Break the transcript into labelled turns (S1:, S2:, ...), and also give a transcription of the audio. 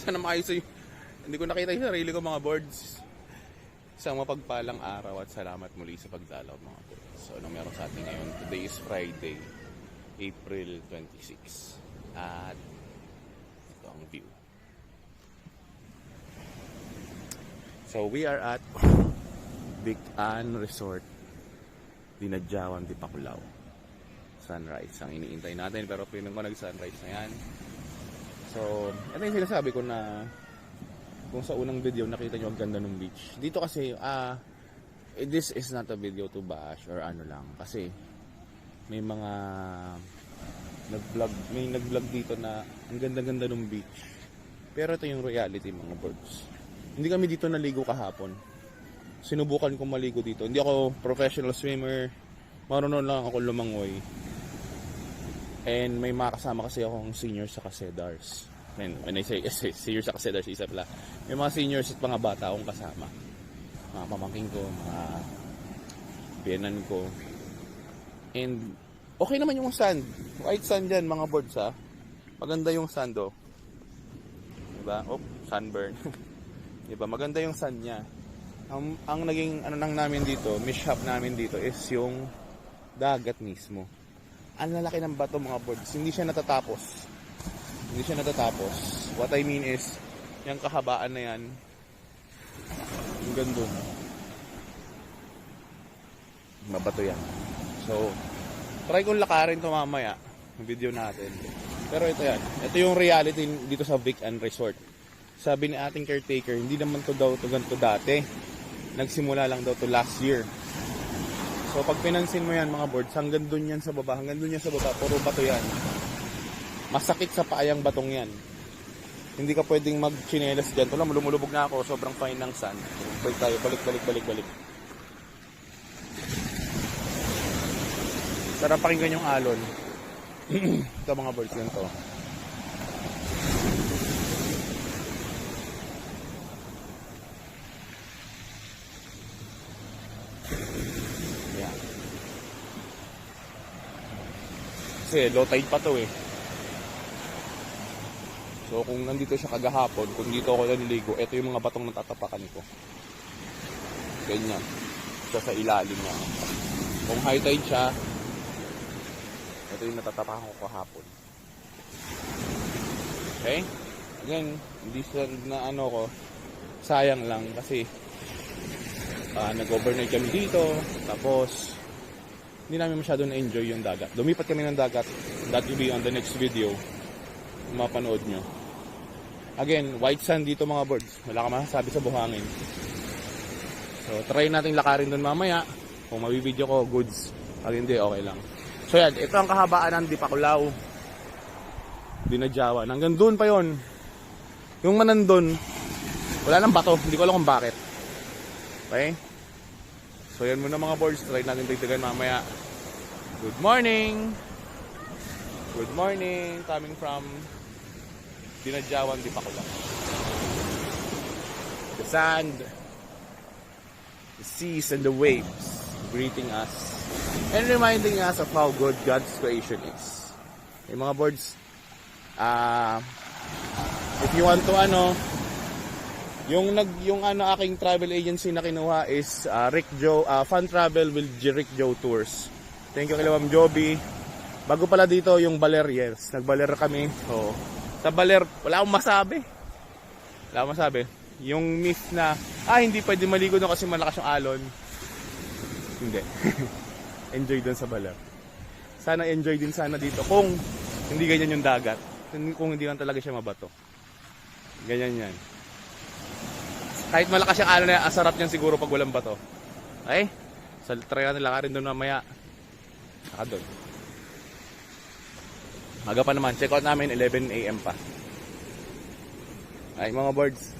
S1: Sana maayos yung... Hindi ko nakita yung sarili ko mga boards. Isang mapagpalang araw at salamat muli sa pagdalaw mga boards. So anong meron sa atin ngayon? Today is Friday, April 26. At ito ang view. So we are at Bican Resort, Dinadjawan, Dipakulaw. Sunrise ang iniintay natin, pero pinang ko nag-sunrise na yan. So, ito yung sinasabi ko na kung sa unang video nakita nyo ang ganda ng beach. Dito kasi, this is not a video to bash or ano lang. Kasi may mga nag-vlog dito na ang ganda-ganda ng beach. Pero ito yung reality mga birds. Hindi kami dito naligo kahapon. Sinubukan kong maligo dito. Hindi ako professional swimmer. Marunong lang ako lumangoy. And may makasama kasi akong seniors sa Cedars. When I say seniors sa Cedars, isa pala. May mga seniors at mga bata akong kasama. Mga pamangking ko, mga biyenan ko. And okay naman yung sand. White sand dyan mga birds ha. Maganda yung sand oh. Diba? Oh, sunburn. Diba? Maganda yung sand niya. Ang naging ano nang namin dito, mishap namin dito is yung dagat mismo. Ang lalaki ng bato mga birds. Hindi siya natatapos. Hindi siya natatapos. What I mean is, yung kahabaan na yan, yung gandun. Mabato yan. So, try kong lakarin ito mamaya, yung video natin. Pero ito yan. Ito yung reality dito sa Bican Resort. Sabi ni ating caretaker, hindi naman to daw to ganito dati. Nagsimula lang daw to last year. So pag pinansin mo yan mga boards, hanggang dun yan sa baba, puro bato yan. Masakit sa paayang batong yan. Hindi ka pwedeng mag-chinelas dyan. Ito lang, lumulubog na ako, sobrang fine ng sun. Balik tayo, balik. Sarap pakinggan yung alon. Ito mga birds yan to. Kasi low tide pa to eh. So kung nandito siya kagahapon, kung dito ako naliligo, ito yung mga batong natatapakan ko. Ganyan. Siya sa ilalim niya. Kung high tide siya, ito yung natatapakan ko kahapon. Okay? Again, hindi siya na ano ko, sayang lang kasi nag-overnight kami dito, tapos hindi namin masyado na-enjoy yung dagat. Lumipat kami ng dagat. That will be on the next video. Mapanood nyo. Again, white sand dito mga birds. Wala ka masasabi sa buhangin. So, try natin lakarin dun mamaya. Kung mabibideo ko, goods. Pag hindi, okay lang. So yan, ito ang kahabaan ng Dipakulaw. Dinadjawan. Hanggang dun pa yon. Yung manandun, wala nang bato. Hindi ko alam kung bakit. Okay? So yan muna mga boards, try natin tigtigan mamaya. Good morning! Good morning! Coming from Dinadjawan, Dipakulaw. The sand, the seas and the waves greeting us and reminding us of how good God's creation is. Okay mga boards, if you want to yung aking travel agency na kinuha is Rick Joe Fun Travel with Rick Joe Tours. Thank you kay Ma'am Joby. Bago pala dito yung Baler, yes. Nag-Baler kami. So, sa Baler, wala akong masabi. Yung myth na hindi pwede maligo doon kasi malakas yung alon. Hindi. Enjoy doon sa Baler. Sana enjoy din sana dito kung hindi ganyan yung dagat. Kung hindi lang talaga siya mabato. Ganyan yan. Kahit malakas yung alon na yan, asarap niyan siguro pag walang bato. Okay? So, try natin lakarin doon mamaya. Saka doon. Maga pa naman. Check out namin 11 AM pa. Ay mga birds.